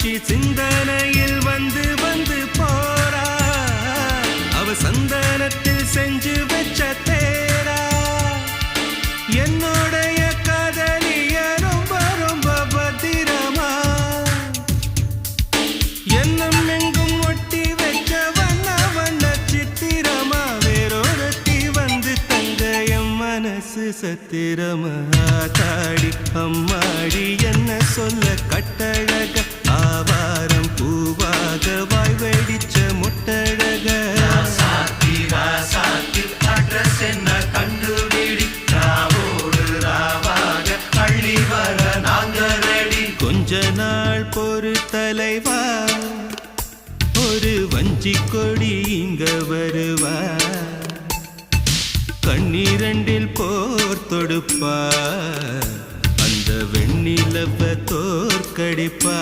மீனாட்சி சிந்தனையில் வந்து வந்து போறா அவ சந்தனத்தில் செஞ்சு வச்ச தேரா என்னுடைய காதலிய ரொம்ப ரொம்ப பத்திரமா என்னும் எங்கும் ஒட்டி வச்ச வண்ண வண்ண சித்திரமா வேறொருத்தி வந்து தங்க என் மனசு சத்திரமா தாடி அம்மாடி என்ன சொல்ல கட்டழக ஆவாரம் பூவாக வாய் வெடிச்ச முட்டழக அட்ரஸ் என்ன கண்டுபிடி ராவோடு ராவாக அள்ளி வர நாங்க ரெடி கொஞ்ச நாள் பொறு தலைவா ஒரு வஞ்சி கொடி இங்க வருவா கண்ணீரண்டில் போர் தொடுப்பா அந்த வெண்ணிலவ தோற்கடிப்பா